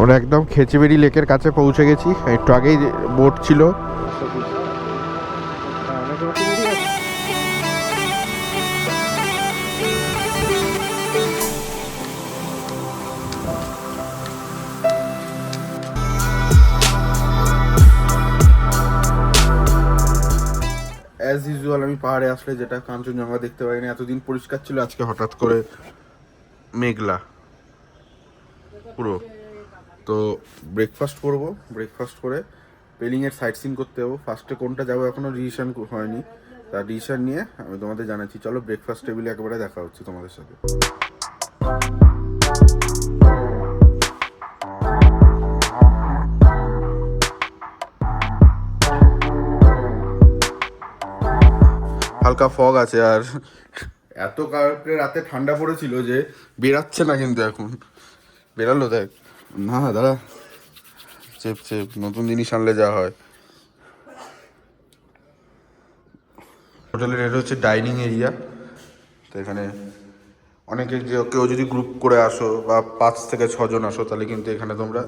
আমরা একদম খেচিবেড়ি লেকের কাছে পৌঁছে গেছি, একটু আগেই বোট ছিল। অ্যাজ ইউজুয়াল আমি পাহাড়ে আসলে যেটা কাঞ্চনজঙ্ঘা দেখতে পাইনি, এতদিন পরিষ্কার ছিল, আজকে হঠাৎ করে মেঘলা পুরো। তো ব্রেকফাস্ট করব, ব্রেকফাস্ট করে পেলিংয়ের সাইট সিন করতে যাবো। ফার্স্টে কোনটা যাবো এখনও ডিসিশন হয়নি, তার ডিসিশন নিয়ে আমি তোমাদের জানাচ্ছি। চলো ব্রেকফাস্ট টেবিলে একেবারে দেখা হচ্ছে তোমাদের সাথে। হালকা ফগ আছে, আর এত কালকে রাতে ঠান্ডা পড়েছিল যে বেরাচ্ছে না, কিন্তু এখন বেরালো দেখ। না দাঁড়া, চেপ চেপ, নতুন জিনিস আনলে যা হয়। হোটেলের এটা হচ্ছে ডাইনিং এরিয়া। তো এখানে অনেকে কেউ যদি গ্রুপ করে আসো বা 5 থেকে 6 জন আসো, তাহলে কিন্তু এখানে তোমরা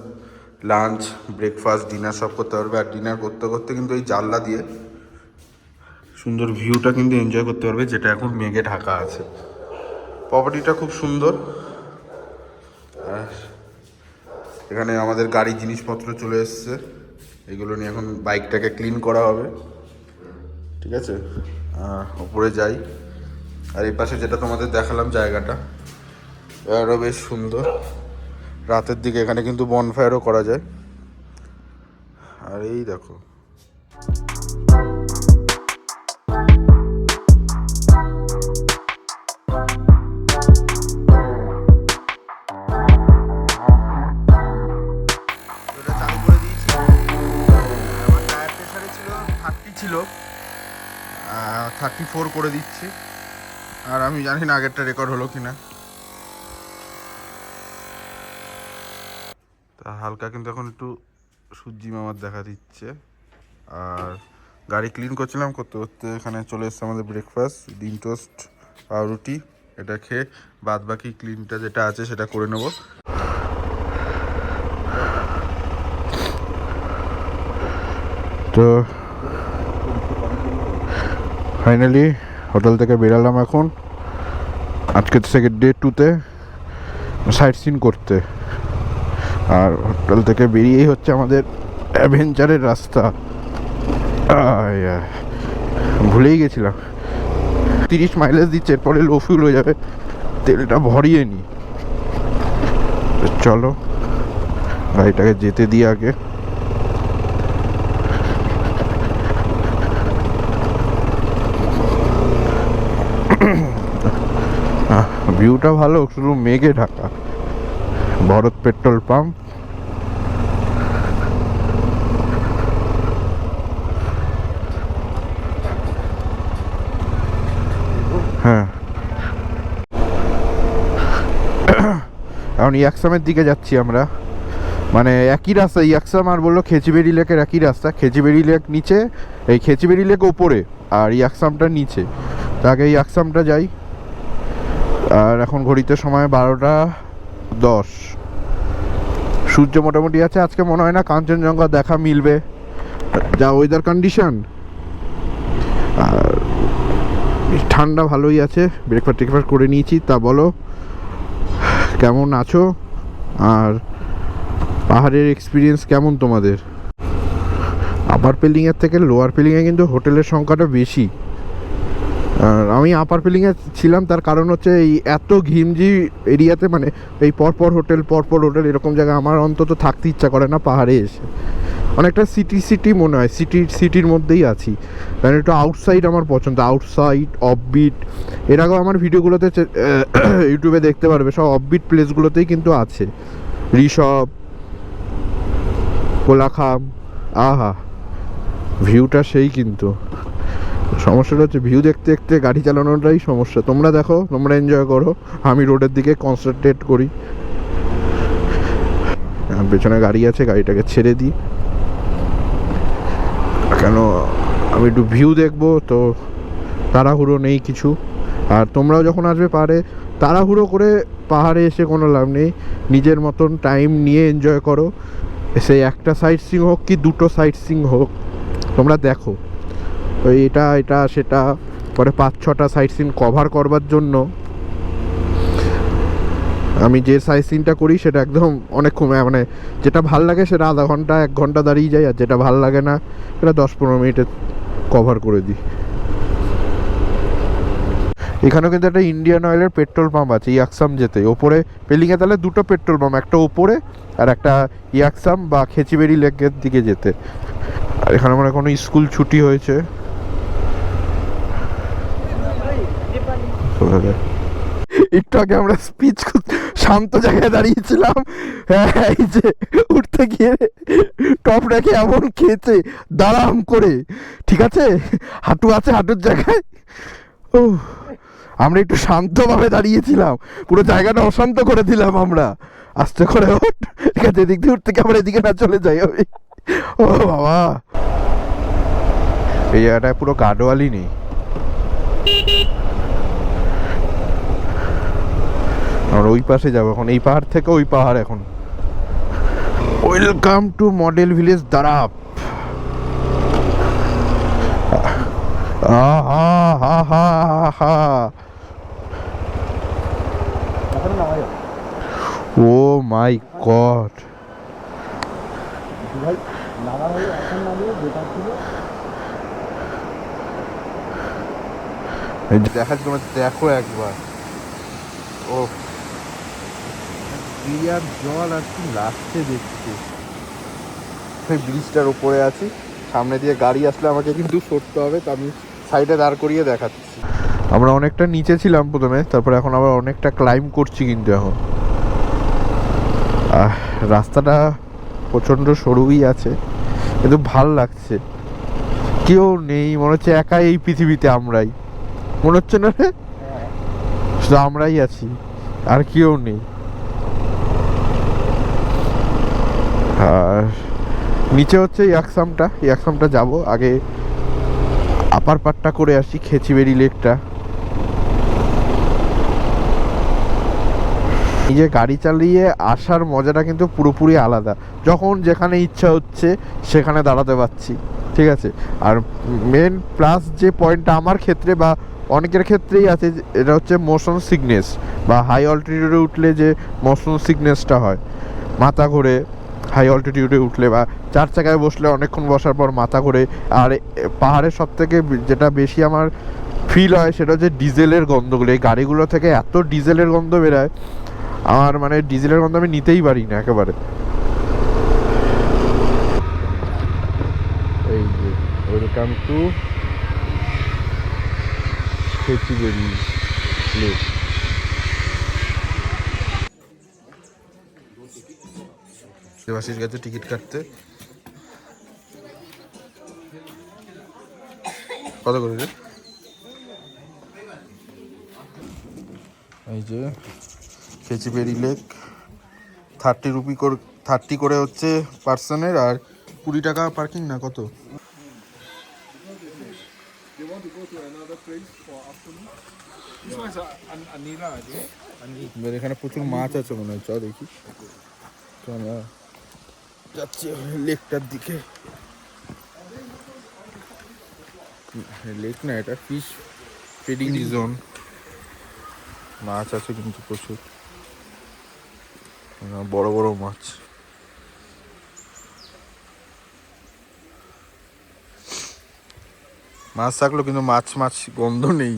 লাঞ্চ, ব্রেকফাস্ট, ডিনার সব করতে পারবে। আর ডিনার করতে করতে কিন্তু এই জানলা দিয়ে সুন্দর ভিউটা কিন্তু এনজয় করতে পারবে, যেটা এখন মেঘে ঢাকা আছে। প্রপার্টিটা খুব সুন্দর। আর এখানে আমাদের গাড়ির জিনিসপত্র চলে এসছে, এগুলো নিয়ে এখন বাইকটাকে ক্লিন করা হবে। ঠিক আছে, ওপরে যাই। আর এই পাশে যেটা তোমাদের দেখালাম জায়গাটা, আরও বেশ সুন্দর। রাতের দিকে এখানে কিন্তু বনফায়ারও করা যায়। আর এই দেখো, ছিল 34 করে দিচ্ছি। আর আমি জানি না আগেরটা রেকর্ড হলো কিনা। তা হালকা কিন্তু এখন একটু সূর্যি মামার দেখা দিচ্ছে। আর গাড়ি ক্লিন করছিলাম, করতে করতে এখানে চলে এসছে আমাদের ব্রেকফাস্ট, ডিম টোস্ট, পাউরুটি। এটা খেয়ে বাদ বাকি ক্লিনটা যেটা আছে সেটা করে নেব। তো ফাইনালি হোটেল থেকে বেরালাম এখন, আজকে থেকে ডে 2তে সাইট সিন করতে। আর হোটেল থেকে বেরিয়েই হচ্ছে আমাদের অ্যাডভেঞ্চারের রাস্তা। ভুলেই গেছিলাম 30 মাইলেজ দিচ্ছে, এরপরে লো ফিউল হয়ে যাবে, তেলটা ভরিয়ে নি। চলো গাড়িটাকে যেতে দিই আগে। ভিউটা ভালো, শুধু মেঘে ঢাকা। Bharat petrol pump. হ্যাঁ, এখন ইয়াকসামের দিকে যাচ্ছি আমরা, মানে একই রাস্তা। ইয়াকসাম আর বললো খেচিবেড়ি লেকের একই রাস্তা। খেচিবেড়ি লেক নিচে, এই খেচিবেড়ি লেক ওপরে, আর ইয়াকসামটা নিচে। তাকে ইয়াকসামটা যাই। আর এখন ঘড়িতে সময় 12:10। সূর্য মোটামুটি আছে, আজকে মনে হয় না কাঞ্চনজঙ্ঘা দেখা মিলবে, যা ওয়েদার কন্ডিশন। আর ঠান্ডা ভালোই আছে। ব্রেকফাস্ট করে নিয়েছি। তা বলো কেমন আছো, আর পাহাড়ের এক্সপিরিয়েন্স কেমন তোমাদের? আপার পেলিংয়ের থেকে লোয়ার পেলিংয়ে কিন্তু হোটেলের সংখ্যাটা বেশি। আর আমি আপার পেলিংয়ে ছিলাম, তার কারণ হচ্ছে এই এত ঘিমজি এরিয়াতে, মানে এই পরপর হোটেল এরকম জায়গায় আমার অন্তত থাকতে ইচ্ছা করে না পাহাড়ে এসে। অনেকটা সিটি মনে হয়, সিটির মধ্যেই আছি। কারণ একটু আউটসাইড আমার পছন্দ, আউটসাইড, অফবিট। এর আগেও আমার ভিডিওগুলোতে ইউটিউবে দেখতে পারবে, সব অফবিট প্লেসগুলোতেই কিন্তু আছে। ঋষভ, কোলাখাম, আহা ভিউটা সেই। কিন্তু সমস্যাটা হচ্ছে ভিউ দেখতে দেখতে গাড়ি চালানোটাই সমস্যা। তোমরা দেখো, তোমরা এনজয় করো, আমি রোডের দিকে কনসেন্ট্রেট করি। পেছনে গাড়ি আছে, গাড়িটাকে ছেড়ে দিই, কেন আমি একটু ভিউ দেখবো। তো তাড়াহুড়ো নেই কিছু। আর তোমরাও যখন আসবে পারে তাড়াহুড়ো করে পাহাড়ে এসে কোনো লাভ নেই, নিজের মতন টাইম নিয়ে এনজয় করো। সেই একটা সাইট সিং হোক কি দুটো সাইট সিং হোক, তোমরা দেখো ওই এটা এটা সেটা পরে 5-6টা সাইট সিন কভার করবার জন্য আমি যে সাইট সিনটা করি সেটা একদম অনেকক্ষণ, মানে যেটা ভাল লাগে সেটা আধা ঘন্টা 1 ঘন্টা দাঁড়িয়ে যায়, আর যেটা ভাল লাগে না সেটা 10-15 মিনিটে কভার করে দিই। এখানেও কিন্তু একটা ইন্ডিয়ান অয়েলের পেট্রোল পাম্প আছে ইয়াকসাম যেতে, ওপরে পেলিংয়ে তাহলে দুটো পেট্রোল পাম্প, একটা ওপরে আর একটা ইয়াকসাম বা খেচিবেড়ি লেকের দিকে যেতে। আর এখানে মানে কোনো স্কুল ছুটি হয়েছে। একটু আগে আমরা স্পিচ শান্ত জায়গায় দাঁড়িয়েছিলাম, হ্যাঁ এই যে উঠতে গিয়ে টপ রেখে এমন খেয়েছে দাঁড়াম করে, ঠিক আছে হাঁটু আছে হাঁটুর জায়গায়। ও আমরা একটু শান্তভাবে দাঁড়িয়েছিলাম, পুরো জায়গাটা অশান্ত করে দিলাম আমরা। আস্তে করে ওঠ, ঠিক আছে এদিক দিয়ে উঠতে কি আমরা এদিকে না চলে যাই আমি। ও বাবা, এই জায়গাটায় পুরো গার্ডওয়ালই নেই। আমরা ওই পাশে যাবো এখন, এই পাহাড় থেকে ওই পাহাড় এখন। Welcome to model village Darap. Oh my god, দেখা তোমার দেখো একবার, ও ক্লিয়ার জল আর কি লাগছে দেখতে। সেই ব্রিজটার উপরে আছি, সামনে দিয়ে গাড়ি আসলে আমাকে কিন্তু সরতে হবে, তো আমি সাইডে দাঁড় করিয়ে দেখাচ্ছি। আমরা অনেকটা নিচে ছিলাম প্রথমে, তারপরে এখন আবার অনেকটা ক্লাইম্ব করছি কিন্তু এখন। রাস্তাটা প্রচণ্ড সরুই আছে কিন্তু ভাল লাগছে, কেউ নেই মনে হচ্ছে, একাই এই পৃথিবীতে আমরাই, মনে হচ্ছে না রে, শুধু আমরাই আছি আর কেউ নেই। আর নিচে হচ্ছে ইয়াকসামটা যাব, আগে আপার পাটটা করে আসি, খেচিবেড়ি লেকটা। নিজে গাড়ি চালিয়ে আসার মজাটা কিন্তু পুরোপুরি আলাদা, যখন যেখানে ইচ্ছা হচ্ছে সেখানে দাঁড়াতে পারছি, ঠিক আছে। আর মেন প্লাস যে পয়েন্টটা আমার ক্ষেত্রে বা অনেকের ক্ষেত্রেই আছে, এটা হচ্ছে মোশন সিকনেস, বা হাই অল্টিটিউডে উঠলে যে মোশন সিকনেসটা হয়, মাথা ঘোরে হাই অল্টিটিউডে উঠলে, বা 4 চাকায় বসলে অনেকক্ষণ বসার পর মাথা ঘোরে। আর পাহাড়ের সব থেকে যেটা বেশি আমার ফিল হয় সেটা হচ্ছে ডিজেলের গন্ধগুলো, এই গাড়িগুলো থেকে এত ডিজেলের গন্ধ বেরোয়, আমার মানে ডিজেলের গন্ধ আমি নিতেই পারি না একেবারে। এই যে welcome to Khecheopalri lake. Debashis গেছে টিকিট কাটতে, কত করে রে? এই যে খেচিবেড়ি লেক 30 করে হচ্ছে পার্সনের, আর 20 টাকা পার্কিং না কত। এখানে প্রচুর মাছ আছে মনে হয়, চ দেখি। তো আমরা যাচ্ছি লেকটার দিকে, লেক না এটা ফিশ ফিডিং জোন, মাছ আছে কিন্তু প্রচুর, বড় বড় মাছ। মাছ থাকলো কিন্তু মাছ গন্ধ নেই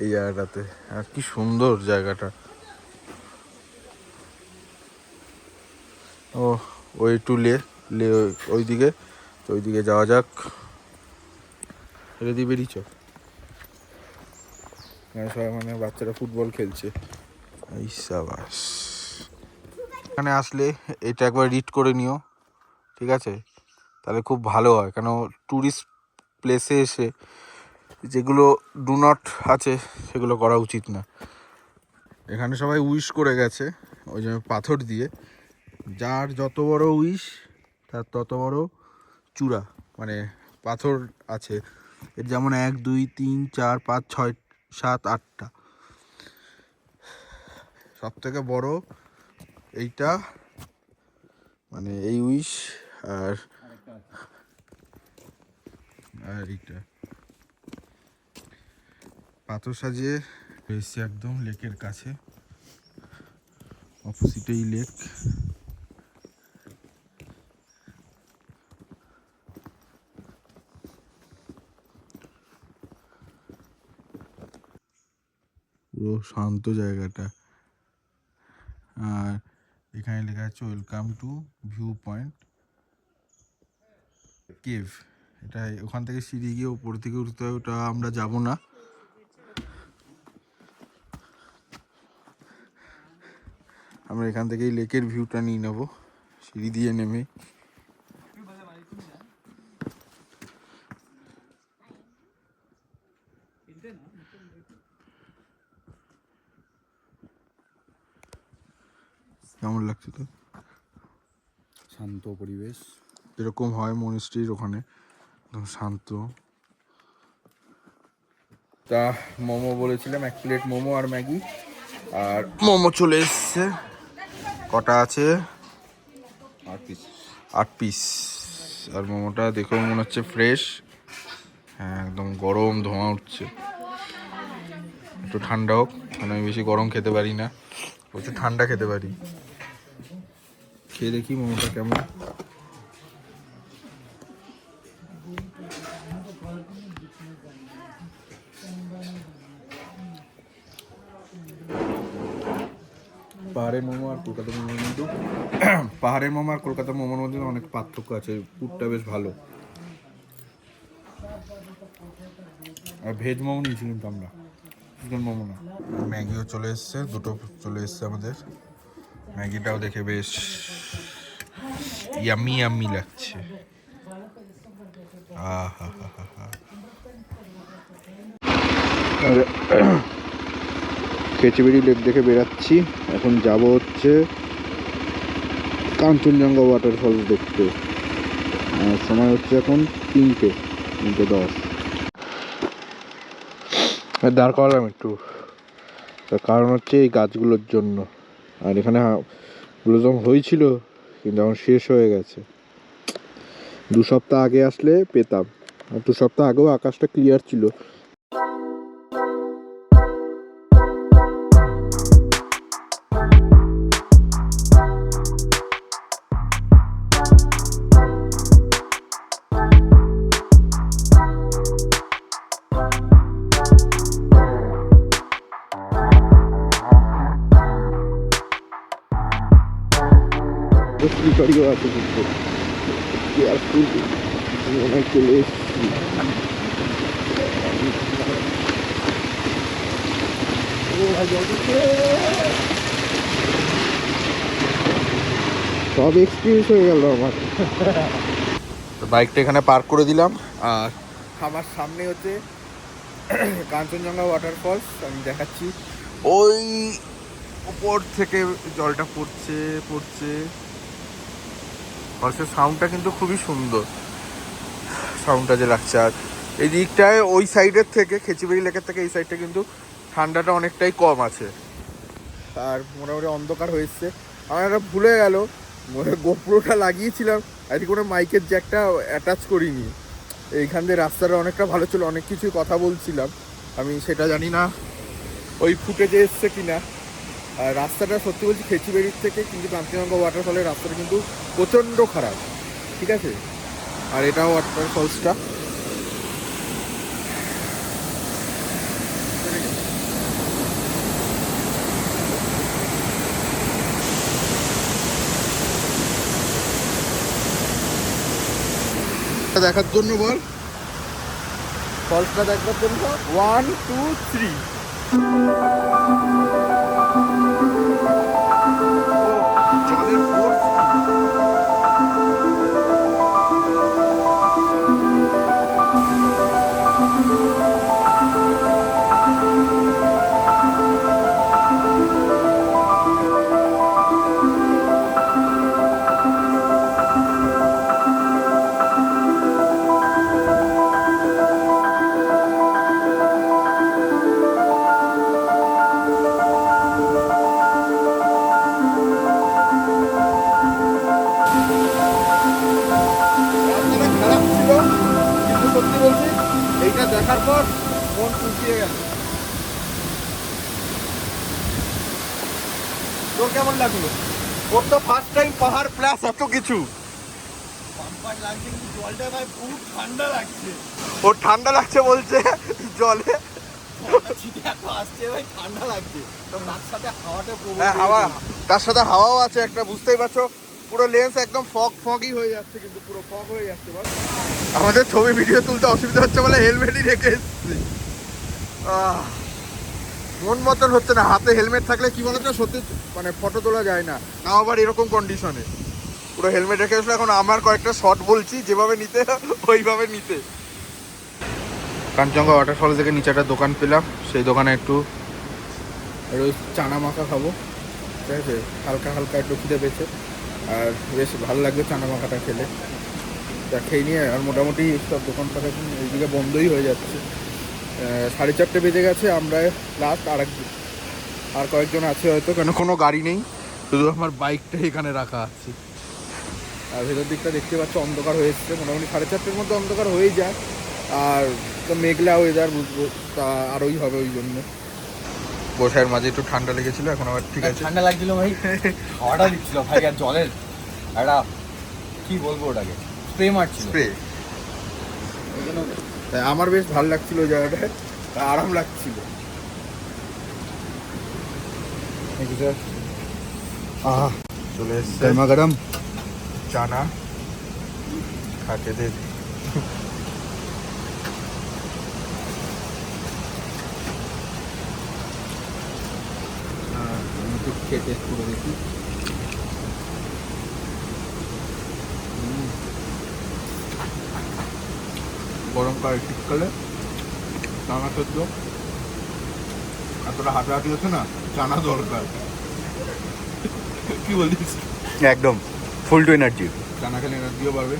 এই জায়গাটাতে, আর কি সুন্দর জায়গাটা। ও ওই টু লে ওইদিকে, তো ওইদিকে যাওয়া যাক। রেডি বেরিয়েছ, সবাই মানে বাচ্চারা ফুটবল খেলছে। এই সাবাস, এখানে আসলে এটা একবার রিড করে নিও, ঠিক আছে, তাহলে খুব ভালো হয়। কেন ট্যুরিস্ট প্লেসে এসে যেগুলো ডু নট আছে সেগুলো করা উচিত না। এখানে সবাই উইশ করে গেছে ওই জন্য পাথর দিয়ে, যার যত বড় উইশ তার তত বড় চূড়া, মানে পাথর আছে এর, যেমন 1 2 3 4 5 6 7 8টা। সব থেকে বড় এইটা, মানে এই উইশ, আর আর এইটা পাথর সাজিয়ে এসছি একদম লেকের কাছে, অপোজিটেই লেক। পুরো শান্ত জায়গাটা, আর এখানে লেখা আছে welcome to view point cave. এটা ওখান থেকে সিঁড়ি গিয়ে উপর থেকে উঠতে হয়, ওটা আমরা যাব না। আমরা এখান থেকেই লেকের ভিউটা নিয়ে নেবো সিঁড়ি দিয়ে নেমে। কেমন লাগছে তো? শান্ত পরিবেশ, এরকম হয় মনিস্ট্রির ওখানে, একদম শান্ত। তা মোমো বলেছিলাম, 1 প্লেট মোমো আর ম্যাগি, আর মোমো চলে এসছে। কটা আছে? 8 পিস। 8 পিস। আর মোমোটা দেখেও মনে হচ্ছে ফ্রেশ। হ্যাঁ, একদম গরম ধোঁয়া উঠছে। একটু ঠান্ডা হোক, কারণ আমি বেশি গরম খেতে পারি না, প্রচুর ঠান্ডা খেতে পারি। খেয়ে দেখি মোমোটা কেমন। পাহাড়ের মোমো আর কলকাতার মোমোর মধ্যে পাহাড়ের মোমো আর কলকাতার মোমোর মধ্যে অনেক পার্থক্য আছে। পুরটা বেশ ভালো। আর ভেজ মোমো নিয়েছি কিন্তু আমরা, চিকেন মোমো না। ম্যাগিও চলে এসছে, দুটো চলে এসছে আমাদের। ম্যাগিটাও দেখে বেশ ইয়াম্মি ইয়াম্মি লাগছে। আহা হা হা হা। খেচিবেড়ি লেক দেখে বেরাচ্ছি, এখন যাব হচ্ছে কাঞ্চনজঙ্ঘা ওয়াটারফলস দেখতে। সময় হচ্ছে এখন 3:10। দাঁড় করালাম একটু, তার কারণ হচ্ছে এই গাছগুলোর জন্য। আর এখানে ব্লুজম হয়েছিল, কিন্তু এখন শেষ হয়ে গেছে। 2 সপ্তাহ আগে আসলে পেতাম, আর 2 সপ্তাহ আগেও আকাশটা ক্লিয়ার ছিল। স্লিপারিও আছে কিন্তু, কেয়ারফুল মনে চলে এসেছি। সব এক্সপিরিয়েন্স হয়ে গেল আমার। তো বাইকটা এখানে পার্ক করে দিলাম, আর আমার সামনে হচ্ছে কাঞ্চনজঙ্ঘা ওয়াটারফলস। আমি দেখাচ্ছি, ওই উপর থেকে জলটা পড়ছে পড়ছে। ফলসের সাউন্ডটা কিন্তু খুবই সুন্দর, সাউন্ডটা যে লাগছে। আর এই দিকটায় ওই সাইডের থেকে, খেচিবেড়ি লেকের থেকে এই সাইডটা কিন্তু ঠান্ডাটা অনেকটাই কম আছে। আর মোটামুটি অন্ধকার হয়েছে। আমার একটা ভুলে গেল, গোপ্রোটা লাগিয়েছিলাম, আর কোনো মাইকের জ্যাকটা অ্যাটাচ করিনি। এইখান দিয়ে রাস্তাটা অনেকটা ভালো ছিল, অনেক কিছুই কথা বলছিলাম, আমি সেটা জানি না ওই ফুটেজে এসছে কিনা। আর রাস্তাটা সত্যি বলছি, খেচিবেড়ির থেকে কিন্তু কাঞ্চনজঙ্ঘা ওয়াটারফলের রাস্তাটা কিন্তু প্রচণ্ড খারাপ, ঠিক আছে। আর এটাও ওয়াটারফলসটা। দেখার জন্য বল, ফলসটা দেখার জন্য 1 2 3। জলের ফোর্স পর মন ফুটিয়ে গেল। তোর কেমন লাগলো? ওর তো ফার্স্ট টাইম পাহাড় প্লাস এত কিছু। লাগছে কিন্তু জলটা ভাই খুব ঠান্ডা লাগছে। ওর ঠান্ডা লাগছে বলছে জলে। আসছে ভাই ঠান্ডা লাগছে, তো তার সাথে হাওয়াটা হ্যাঁ হাওয়া, তার সাথে হাওয়াও আছে একটা, বুঝতেই পারছো। পুরো লেন্স একদম ফগই হয়ে যাচ্ছে, কিন্তু পুরো ফগ হয়ে যাচ্ছে। বল আমাদের ছবি ভিডিও তুলতে অসুবিধা হচ্ছে বলে হেলমেটই রেখে এসেছি। মন মতন হচ্ছে না। হাতে হেলমেট থাকলে কি বলতো সত্যি মানে ফটো তোলা যায় না, তাও আবার এরকম কন্ডিশনে। পুরো হেলমেট রেখে এসলে এখন আমার কয়েকটা শট বলছি যেভাবে নিতে ওইভাবে নিতে। কাঞ্চনজঙ্ঘা ওয়াটারফল থেকে নিচে একটা দোকান পেলাম, সেই দোকানে একটু চানা মাখা খাবো, ঠিক আছে। হালকা হালকা একটু খিদে পেয়েছে, আর বেশ ভালো লাগবে চানা মাখাটা খেলে। তা খেয়ে নিয়ে আর মোটামুটি সব দোকানপাট এখন এইদিকে বন্ধই হয়ে যাচ্ছে। 4:30 বেজে গেছে, আমরা লাস্ট আর কয়েকজন আছে হয়তো, কেন কোনো গাড়ি নেই, শুধু আমার বাইকটা এখানে রাখা আছে। আর ভেতর দিকটা দেখতে পাচ্ছ অন্ধকার হয়ে এসছে, মোটামুটি 4:30-এর মধ্যে অন্ধকার হয়ে যায়। আর তো মেঘলা ওয়েদার, বুঝবো তা আরোই হবে, ওই জন্য বসার মাঝে একটু ঠান্ডা লেগেছিল, এখন আবার ঠিক আছে। ঠান্ডা লাগছিল ভাই, হাওয়াটা দিচ্ছিল ভাই, আর জলের একটা কি বলবো ওটাকে, স্প্রে মারছিল স্প্রে। আমার বেশ ভালো লাগছিল ওই জায়গাটায়, আরাম লাগছিল। চলে এসছে গরমা গরম চানা, খাকে দে। একটু খেয়ে টেস্ট করে দেখি। গরমকালে শীতকালে চানা সেদ্ধ এতটা হাঁটাহাঁটি হচ্ছে না, চানা দরকার। কি বলিস? একদম ফুল টু এনার্জি। চানা খেলে এনার্জিও বাড়বে।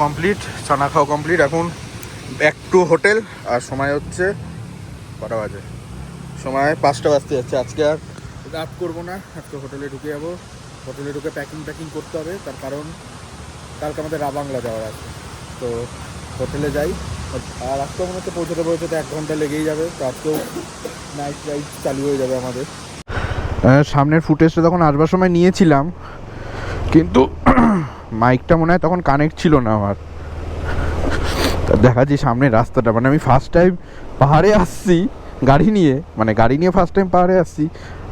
কমপ্লিট, চানা খাওয়া কমপ্লিট। এখন ব্যাক টু হোটেল। আর সময় হচ্ছে কটা বাজে? সময় 5টা বাজতে যাচ্ছে। আজকে আর রাত করবো না, আজকে হোটেলে ঢুকে যাবো। হোটেলে ঢুকে প্যাকিং করতে হবে, তার কারণ কালকে আমাদের রাবাংলা যাওয়ার আছে। তো হোটেলে যাই। আর আজকেও মনে হচ্ছে পৌঁছতে 1 ঘন্টা লেগেই যাবে। তো আজকেও নাইট রাইড চালু হয়ে যাবে আমাদের। সামনের ফুটেজটা তখন আসবার সময় নিয়েছিলাম, কিন্তু মাইকটা মনে হয় তখন কানেক্ট ছিল না আমার। দেখাচ্ছি সামনের রাস্তাটা, মানে আমি ফার্স্ট টাইম পাহাড়ে আসছি গাড়ি নিয়ে, ফার্স্ট টাইম পাহাড়ে আসছি।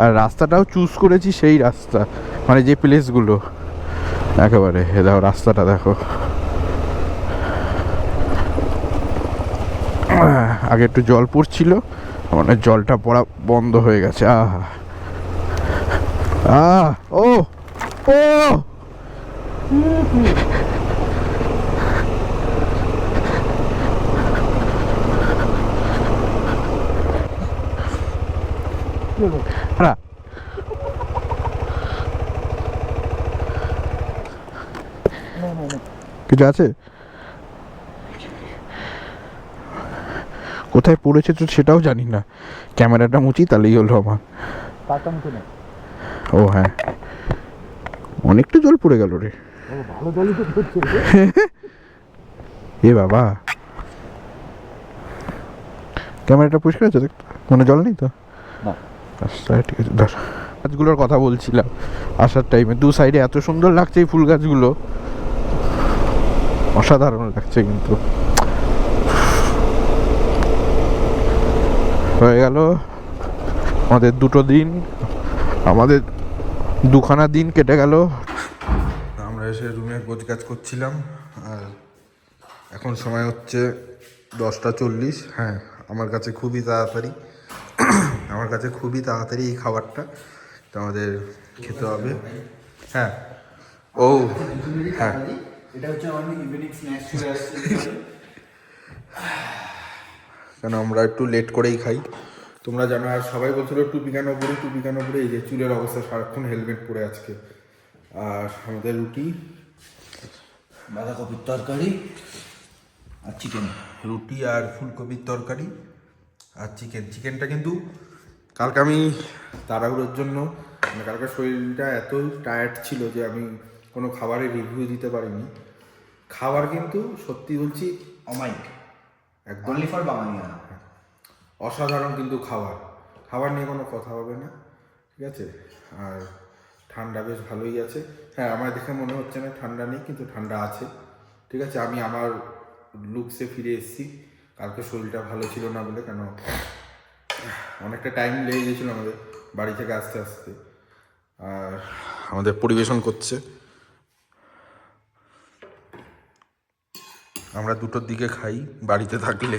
আর রাস্তাটাও চুজ করেছি সেই রাস্তা, মানে যে প্লেসগুলো একেবারে। দেখো রাস্তাটা দেখো, আগে একটু জল পড়ছিল, মানে জলটা পড়া বন্ধ হয়ে গেছে। ও ও কিছু আছে? কোথায় পড়েছে তো সেটাও জানি না। ক্যামেরাটা মুছি তাহলেই হলো আমার। ও হ্যাঁ, অনেকটা জল পড়ে গেল রে। ভালো জলই তো পড়ছে এ বাবা, ক্যামেরাটা পরিষ্কার আছে, দেখ কোনো জল নেই তো না। আচ্ছা ঠিক আছে, ধর। গাছগুলোর কথা বলছিলাম আসার টাইমে, দু সাইডে এত সুন্দর লাগছে এই ফুল গাছগুলো, অসাধারণ লাগছে। কিন্তু হয়ে গেল আমাদের 2টো দিন, আমাদের 2খানা দিন কেটে গেল। আমরা এসে রুমে গোছগাছ করছিলাম, আর এখন সময় হচ্ছে 10টা 40। হ্যাঁ, আমার কাছে খুবই তাড়াতাড়ি এই খাবারটা, তো আমাদের খেতে হবে। হ্যাঁ ও হ্যাঁ, এটা হচ্ছে আমাদের ইভিনিং স্ন্যাক্স চলে আসছে। কেন আমরা একটু লেট করেই খাই, তোমরা জানো। আর সবাই বলছিল টুপি কেন পরে, এই যে চুলের অবস্থা, সারাক্ষণ হেলমেট পরে আজকে। আর আমাদের রুটি, বাঁধাকপির তরকারি আর চিকেন। রুটি আর ফুলকপির তরকারি আর চিকেনটা কিন্তু কালকে আমি তাড়াহুড়োর জন্য, মানে কালকে শরীরটা এত টায়ার্ড ছিল যে আমি কোনো খাবারের রিভিউ দিতে পারিনি। খাবার কিন্তু সত্যি বলছি অমাইক, একদম অনলি ফর বাঙালিয়ানা। অসাধারণ কিন্তু খাবার নিয়ে কোনো কথা হবে না, ঠিক আছে। আর ঠান্ডা বেশ ভালোই আছে। হ্যাঁ, আমার দেখে মনে হচ্ছে না ঠান্ডা নেই, কিন্তু ঠান্ডা আছে, ঠিক আছে। আমি আমার লুকসে ফিরে এসেছি। কালকে শরীরটা ভালো ছিল না বলে, কেন অনেকটা টাইম লেগে গেছিলো আমাদের বাড়ি থেকে আসতে আসতে। আর আমাদের পরিবেশন করছে, আমরা 2টোর দিকে খাই বাড়িতে থাকলে।